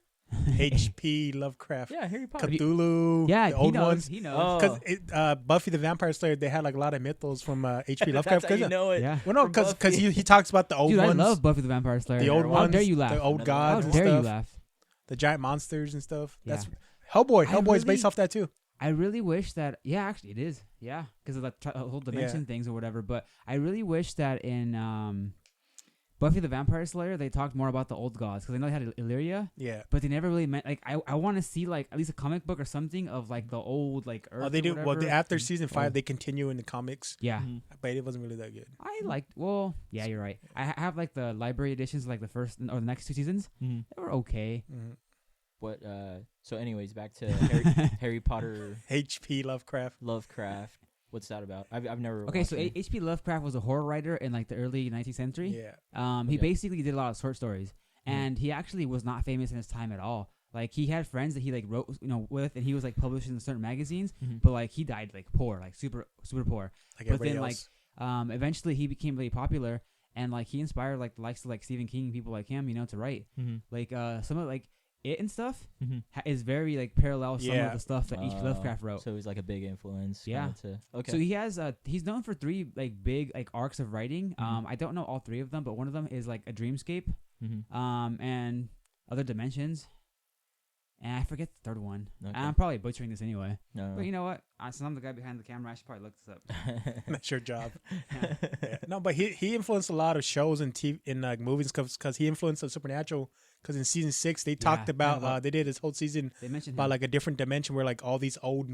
H.P. Lovecraft. Yeah, Harry Potter. Cthulhu. Yeah, the old he knows. ones. He knows. Oh. Because Buffy the Vampire Slayer, they had like a lot of mythos from H.P. That's Lovecraft. how you know it. Yeah. Well, no, from because Buffy. he talks about the old Dude, ones. I love Buffy the Vampire Slayer. The old How ones. dare you laugh? The old Another gods How and dare stuff. you laugh? The giant monsters and stuff. Yeah. That's Hellboy. I Hellboy's based really- off that too. I really wish that. Yeah, actually, it is. Yeah, because of the whole dimension things or whatever. But I really wish that in Buffy the Vampire Slayer they talked more about the old gods because I know they had Illyria, Yeah. but they never really meant like I want to see like at least a comic book or something of like the old like Earth. Oh, they or do. Well, whatever. after season 5, Oh. they continue in the comics, Yeah. Mhm. but it wasn't really that good. I liked. Well, yeah, you're right. I have like the library editions, like the first or the next 2 seasons. Mhm. They were okay. Mm-hmm. What? So, anyways, back to Harry Potter, H.P. Lovecraft. Lovecraft. What's that about? I've never. Okay, watched so it. H.P. Lovecraft was a horror writer in like the early 19th century. Yeah. He Okay. basically did a lot of short stories, and he actually was not famous in his time at all. Like he had friends that he like wrote, with, and he was like published in certain magazines. Mhm. But like he died like poor, like super poor. Like But everybody then else. eventually he became really popular, and like he inspired like the likes of like Stephen King and people like him, to write. Mhm. Like some of like it and stuff Mhm. is very like parallel some Yeah. of the stuff that H.P. Lovecraft wrote. So he's like a big influence. Yeah. Okay. So he has he's known for 3 like big like arcs of writing. Mhm. I don't know all 3 of them, but one of them is like a dreamscape, Mhm. and other dimensions. And I forget the third one. Okay. I'm probably butchering this anyway. No. But you know what? Since I'm the guy behind the camera, I should probably look this up. That's your job. Yeah. No, but he influenced a lot of shows and TV in like movies because he influenced the Supernatural. Because in season 6 they talked about they did this whole season They mentioned about him. like a different dimension where like all these old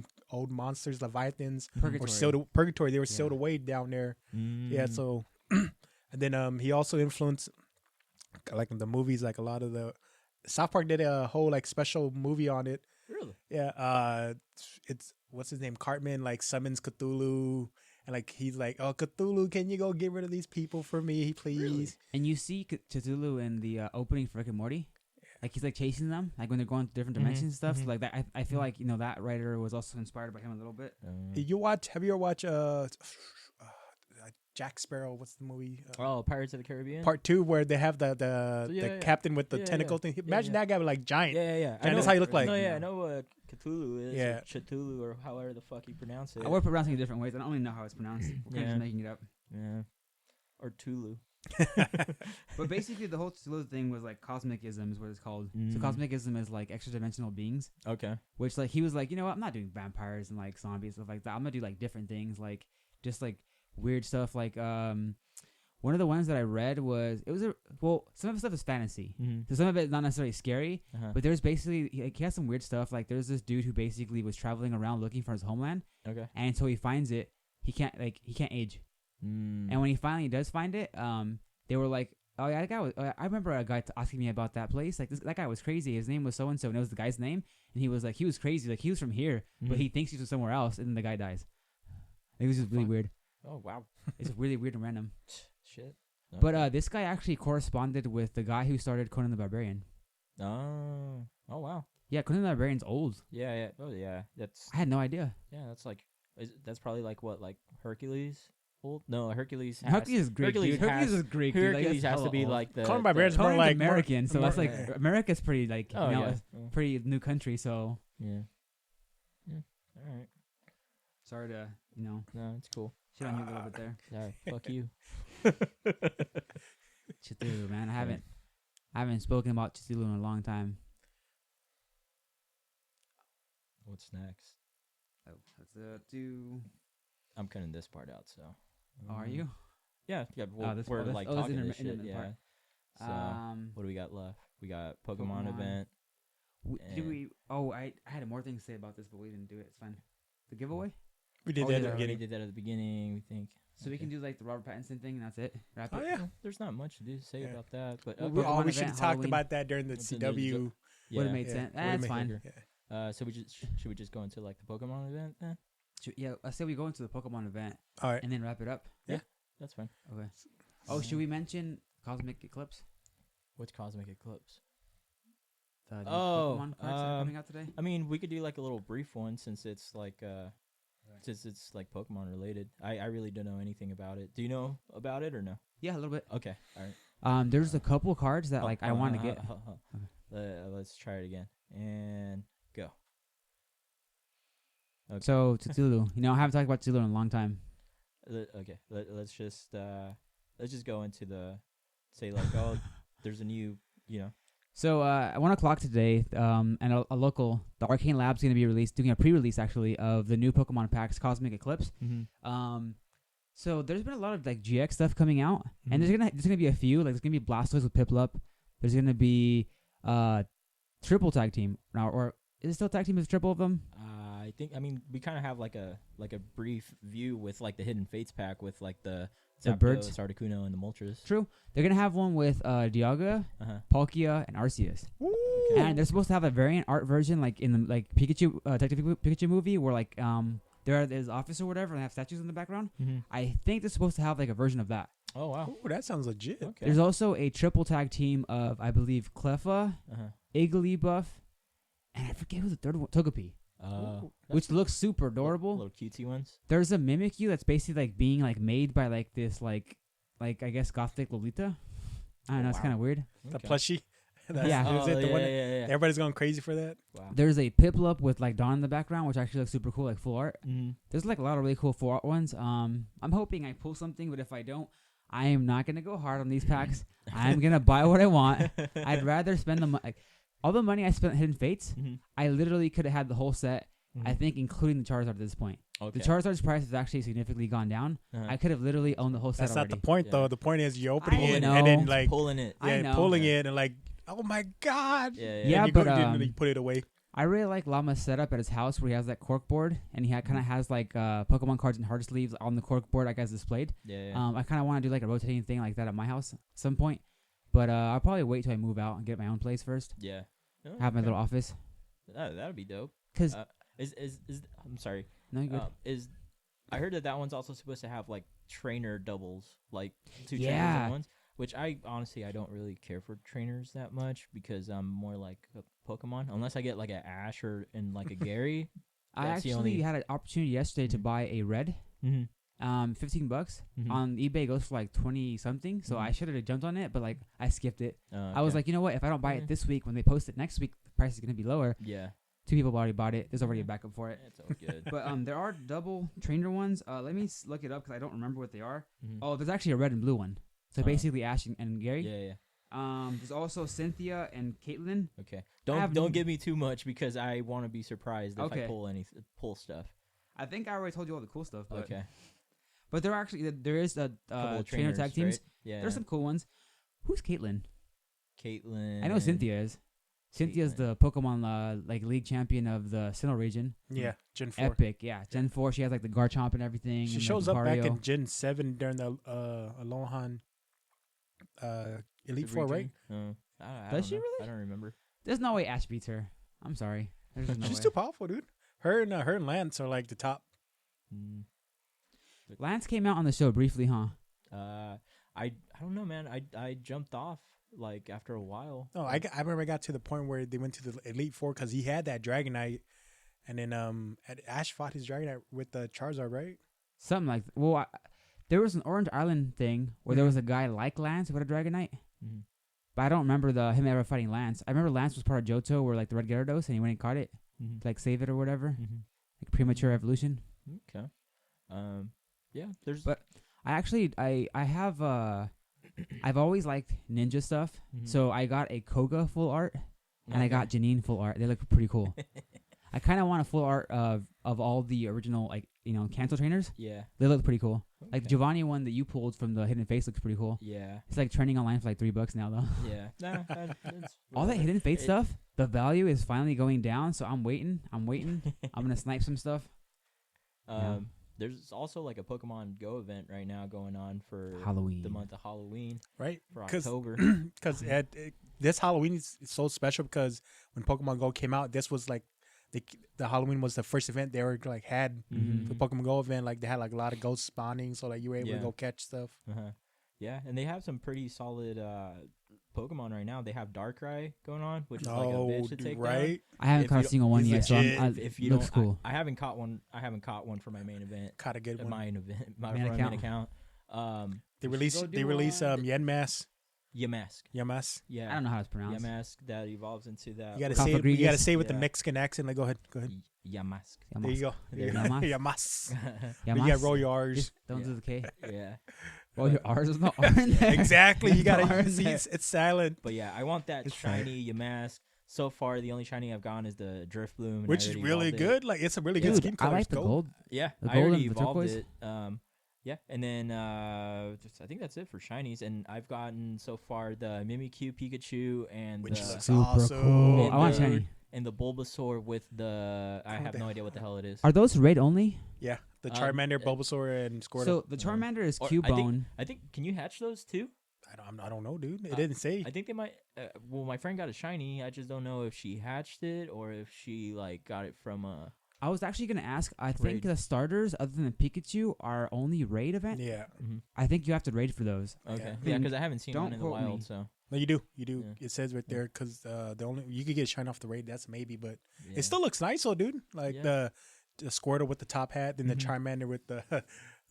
monsters, leviathans, Purgatory. were sealed purgatory. They were Yeah. sealed away down there. Mm. Yeah. So, and then he also influenced like in the movies, like a lot of the South Park did a whole like special movie on it. Really? Yeah. It's what's his name? Cartman like summons Cthulhu. And like he's like, oh Cthulhu, can you go get rid of these people for me, please? Really? And you see Cthulhu in the opening for Rick and Morty. Like he's like chasing them, like when they're going to different Mhm, dimensions and stuff. mhm. So like that, I feel like that writer was also inspired by him a little bit. Have you ever watched Jack Sparrow? What's the movie? Oh, Pirates of the Caribbean. Part 2 where they have the Yeah. captain with the Yeah, tentacle yeah. thing. Yeah, Imagine yeah. that guy with like giant. Yeah. And that's how he looked like. No, yeah, I know what Cthulhu is. Yeah. Or Cthulhu, or however the fuck you pronounce it. I would pronounce it different ways. I don't really know how it's pronounced. We're kind of Yeah. just making it up. Yeah. Or Tulu. But basically, the whole Cthulhu thing was like cosmicism is what it's called. So Mm. cosmicism is like extra dimensional beings, Okay. which like he was like, you know what, I'm not doing vampires and like zombies and stuff like that. I'm gonna do like different things, like just like weird stuff. Like one of the ones that I read was some of the stuff is fantasy. Mm-hmm. So some of it not necessarily scary, Uh-huh. but there's basically he has some weird stuff. Like there's this dude who basically was traveling around looking for his homeland, Okay. and until he finds it, he can't age. Mm. And when he finally does find it, they were like, "Oh yeah, that guy was." I remember a guy asking me about that place. Like that guy was crazy. His name was so and so, and it was the guy's name. And he was like, he was crazy. Like he was from here, but Mhm. he thinks he's from somewhere else, and then the guy dies. It was just really Fuck. weird. Oh wow. It's really weird and random. Shit. But Okay. this guy actually corresponded with the guy who started Conan the Barbarian. Oh. Oh wow. Yeah, Conan the Barbarian's old. Yeah. Yeah. Oh yeah. That's I had no idea. that's like that's probably like what, like Hercules. Well, no, Hercules. Hercules is Greek. Hercules, Dude. Hercules is Greek. Hercules dude. Like, has to be like the. Conan Barbarian's more Conan's like American, so that's like yeah. America's pretty like Oh, you know, yeah. it's pretty new country. So Yeah. Yeah. All right. sorry to No, it's cool. shit on you a little bit there. All right. Fuck you. Cthulhu, man. I haven't spoken about Cthulhu in a long time. What's next? Oh, let's do. I'm cutting this part out. So. Oh, are you? Yeah. Yeah. Well, this- we're oh, this- like oh, this talking intermi- this shit. intermittent Yeah. part. So what do we got left? We got Pokemon event. Did we? Oh, I had more things to say about this, but we didn't do it. It's fine. The giveaway. We did Oh, that yeah, at the we beginning. We did that at the beginning. We think. So we can do like the Robert Pattinson thing, and that's it. Wrap Oh it. yeah. There's not much to say Yeah. about that, but Well, We, Pokemon we should have event, talked Halloween. about that during the What's in CW. Would have made Yeah. sense. Would've That's made- fine. Yeah. So should we just go into like the Pokemon event then? Yeah, I say we go into the Pokemon event All right. and then wrap it up. That's fine. Okay. Oh, should we mention Cosmic Eclipse? What's Cosmic Eclipse? The new Oh, Pokemon cards that are coming out today. I mean, we could do like a little brief one since it's like Pokemon related. I really don't know anything about it. Do you know about it or no? Yeah, a little bit. Okay, all right. There's a couple cards that like I want to get. Let's try it again and go. Okay. So Cthulhu, I haven't talked about Cthulhu in a long time. Okay, let's just go into the say like there's a new So at 1 o'clock today, and a local, the Arcane Lab's going to be doing a pre-release actually of the new Pokemon packs, Cosmic Eclipse. So there's been a lot of like GX stuff coming out, and there's gonna be a few. Like there's gonna be Blastoise with Piplup. There's gonna be triple tag team now, or is it still tag team with triple of them? I mean we kind of have like a brief view with like the Hidden Fates pack with like the birds, Articuno, and the Moltres. True. They're gonna have one with Dialga, Palkia, and Arceus. Ooh. And they're supposed to have a variant art version, like in the like Pikachu, Detective Pikachu movie, where like there is office or whatever, and they have statues in the background. I think they're supposed to have like a version of that. Oh wow, Ooh, that sounds legit. okay. There's also a triple tag team of I believe Cleffa, Igglybuff, and I forget who the third one, Togepi, which looks super adorable. Little cutesy ones. There's a Mimikyu that's basically like being like made by like this like I guess gothic Lolita. I don't know, it's kind of weird. The plushie. That's, Yeah. is it the one that yeah. everybody's going crazy for that? Wow. There's a Piplup with like Dawn in the background, which actually looks super cool, like full art. There's like a lot of really cool full art ones. I'm hoping I pull something, but if I don't, I am not gonna go hard on these packs. I'm gonna buy what I want. I'd rather spend the money. Like, all the money I spent on Hidden Fates, I literally could have had the whole set. I think, including the Charizard at this point. Okay. The Charizard's price has actually significantly gone down. I could have literally owned the whole set That's already. not the point, Yeah. though. The point is you opening I it know. and then like pulling it. I know. pulling it and like, oh my god. Yeah. Yeah, And you but, and then you put it away. I really like Llama's setup at his house where he has that cork board and he kind of has like Pokemon cards and hard sleeves on the cork board, like as displayed. Yeah. I kind of want to do like a rotating thing like that at my house at some point, but I'll probably wait till I move out and get my own place first. Yeah. Oh, Have my okay. little office. That'd be dope. Cause Is I'm sorry. no, you're good. I heard that one's also supposed to have like trainer doubles, like two trainers Yeah. at once. Which I honestly don't really care for trainers that much because I'm more like a Pokemon. Unless I get like an Ash or and like a Gary. I That's the actually only- had an opportunity yesterday to buy a red. $15. On eBay it goes for like 20 something. So I should have jumped on it, but like I skipped it. I was like, you know what? If I don't buy it this week, when they post it next week, the price is gonna be lower. yeah, 2 people already bought it. There's already a backup for it. it's all good. But there are double trainer ones. Let me look it up because I don't remember what they are. Mhm. Oh, there's actually a red and blue one. So basically Ash and Gary. Yeah. There's also Cynthia and Caitlyn. Okay. have Don't give me too much because I want to be surprised if Okay. I pull stuff. I think I already told you all the cool stuff. But, Okay. But there is a Couple of trainer trainers, tag teams. right? Yeah. There's some cool ones. Who's Caitlyn? Caitlyn. I know Cynthia is. Cynthia's Caitlyn. the Pokemon like league champion of the Sinnoh region. Yeah, Gen 4. Epic, yeah. Gen 4, she has like the Garchomp and everything. She and, shows like, up back in Lucario. Gen 7 during the Alolan Elite Four, right? I Does don't she know. really? I don't remember. There's no way Ash beats her. I'm sorry. There's just no She's way. too powerful, dude. Her and Lance are like the top. Mm. Lance came out on the show briefly, huh? I don't know, man. I jumped off like after a while. No, I remember I got to the point where they went to the Elite Four because he had that Dragonite, and then Ash fought his Dragonite with the Charizard, right? Something like. Well, There was an Orange Island thing where there was a guy like Lance with a Dragonite. Mm-hmm. But I don't remember him ever fighting Lance. I remember Lance was part of Johto where like the Red Gyarados and he went and caught it. Mm-hmm. To like save it or whatever. Mm-hmm. Like premature evolution. Okay. Yeah, there's... But I actually, I have, I've always liked ninja stuff. Mm-hmm. So I got a Koga full art and I got Janine full art. They look pretty cool. I kind of want a full art of all the original, like, Kanto trainers. Yeah. They look pretty cool. Okay. Like Giovanni one that you pulled from the Hidden Fates looks pretty cool. Yeah. It's like trending online for like $3 now though. Yeah. Nah, that's All that Hidden Fate stuff, the value is finally going down. So I'm waiting. I'm gonna snipe some stuff. There's also like a Pokemon Go event right now going on for Halloween. the month of Halloween, right? For October. Because this Halloween is so special because when Pokemon Go came out, this was like the Halloween was the first event they were like had for Pokemon Go event. Like they had like a lot of ghosts spawning, so like you were able to go catch stuff. Yeah, and they have some pretty solid Pokemon right now. They have Darkrai going on, which is like a bitch to take down. I haven't caught a single one yet, so if you looks don't, cool. I haven't caught one. I haven't caught one for my main event. Caught a good one. My main account. They release Yamask. Yamask. Yeah. I don't know how it's pronounced. Yamask that evolves into that. You gotta say it with the Mexican accent. Like go ahead. Yamask. There you go. Yamask. You gotta roll your R's. Don't do the K. Yeah. Roll your R's. There's no R in there. Exactly. You gotta R's see it's silent. But yeah, I want that shiny Yamask. So far, the only shiny I've gotten is the Drift Bloom, which is really good. Like it's a really good skin I color. like the gold. Yeah, the I gold already and the evolved turquoise. it. Yeah, and then I think that's it for shinies. And I've gotten so far the Mimikyu, Pikachu, and which the, is super awesome. cool. I want shiny. And the Bulbasaur with the I have no idea what the hell it is. Are those raid only? Yeah, the Charmander, Bulbasaur, and Squirtle. So the Charmander is Cubone. I think can you hatch those too? I don't know, dude. It didn't say. I think they might. Well, my friend got a shiny. I just don't know if she hatched it or if she like got it from a. I was actually gonna ask. I think the starters, other than Pikachu, are only raid event. Yeah. Mm-hmm. I think you have to raid for those. Okay. Yeah, because I haven't seen one in the wild. Me. So. No, you do. Yeah. It says right there because the only you could get shine off the raid. That's maybe, but it still looks nice, though, dude. Like the Squirtle with the top hat, then the Charmander with the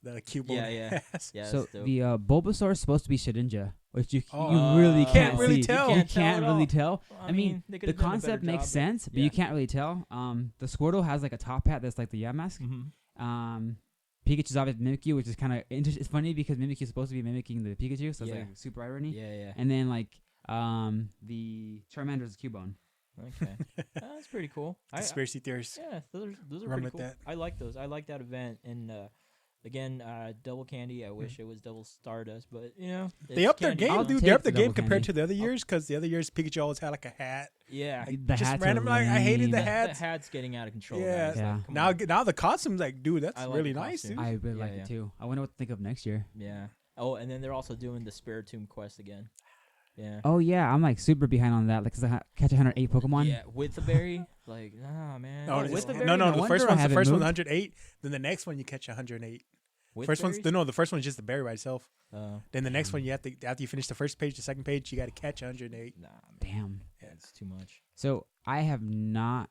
Cubone. Yeah. So the Bulbasaur is supposed to be Shedinja, which you really can't really see. tell. You can't really tell. Well, I mean, the concept makes sense, but you can't really tell. The Squirtle has like a top hat that's like the Yamask. Pikachu's obviously Mimikyu, which is kind of interesting. It's funny because Mimikyu is supposed to be mimicking the Pikachu, so it's like super irony. Yeah. And then like the Charmander is Cubone. Okay, that's pretty cool. Conspiracy theories. Yeah, those are pretty cool. I like those. I like that event. And again, Double Candy. I wish it was Double Stardust, but they upped their game, dude. They upped the game compared to the other years because the other years Pikachu always had like a hat. Yeah, like, the just random. Like I hated the hats. The hat's getting out of control. Yeah. Guys. Like, now the costumes, like, dude, that's really nice, dude. I really like it too. I wonder what to think of next year. Yeah. Oh, and then they're also doing the Spiritomb quest again. Yeah. Oh yeah, I'm like super behind on that. Like, cause I catch 108 Pokemon. Yeah, with the berry. Like, man. With the berry. No. The first one's 108. Then the next one you catch 108. With the first one's just the berry by itself. Oh. Then the next one you have to after you finish the first page, the second page you got to catch 108. Nah, man. Damn. Yeah, it's too much. So I have not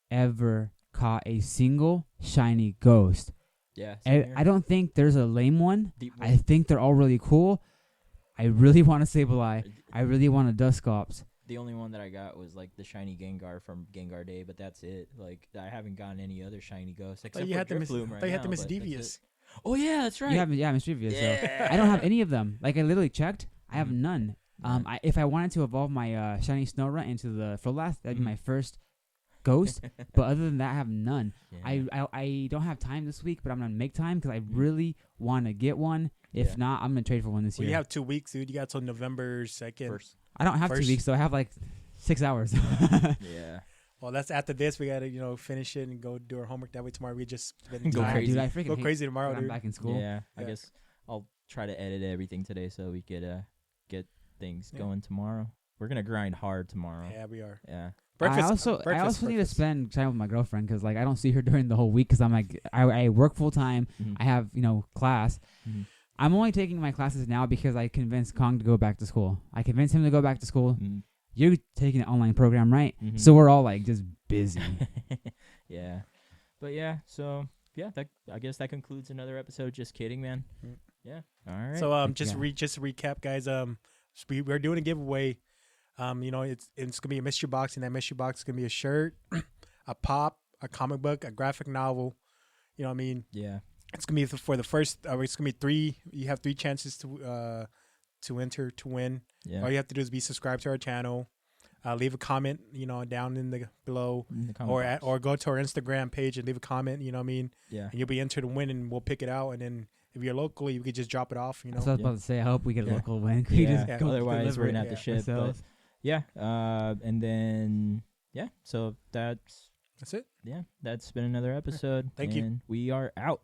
ever caught a single shiny ghost. Yeah. I don't think there's a lame one. I think they're all really cool. I really want a Sableye. I really want a Dusclops. The only one that I got was like the shiny Gengar from Gengar Day, but that's it. Like I haven't gotten any other shiny ghosts except for Drifloom right now. You had the Misdevious. Oh yeah, that's right. Mischievous. Yeah. So I don't have any of them. Like I literally checked. I have none. If I wanted to evolve my shiny Snorunt into the Frolast, that'd be my first ghost. But other than that, I have none. Yeah. I don't have time this week, but I'm gonna make time because I really want to get one. If not, I'm gonna trade for one this year. You have 2 weeks, dude. You got till November 2nd. I don't have 2 weeks, so I have like 6 hours. Yeah. Well, that's after this. We gotta finish it and go do our homework. That way tomorrow we just go crazy. Dude, I freaking go crazy tomorrow, dude. I'm back in school. Yeah, I guess I'll try to edit everything today so we could get things going tomorrow. We're gonna grind hard tomorrow. Yeah, we are. Yeah. I also need to spend time with my girlfriend because like I don't see her during the whole week because I'm like I work full time. I have class. I'm only taking my classes now because I convinced Kong to go back to school. I convinced him to go back to school. You're taking an online program, right? So we're all like just busy. Yeah. But yeah, so if yeah, I guess that concludes another episode. Just kidding, man. Yeah. All right. So just to recap, guys. We're doing a giveaway. It's gonna be a mystery box, and that mystery box is gonna be a shirt, a pop, a comic book, a graphic novel. You know what I mean? Yeah. It's gonna be for the first. It's gonna be 3. You have 3 chances to enter to win. Yeah. All you have to do is be subscribed to our channel. Leave a comment, down in the below, or go to our Instagram page and leave a comment. You know what I mean? Yeah. And you'll be entered to win, and we'll pick it out. And then if you're local, you could just drop it off. That's what I was about to say. I hope we get a local win. Otherwise, we're gonna have to ship. But and then so that's it. Yeah, that's been another episode. Thank you. We are out.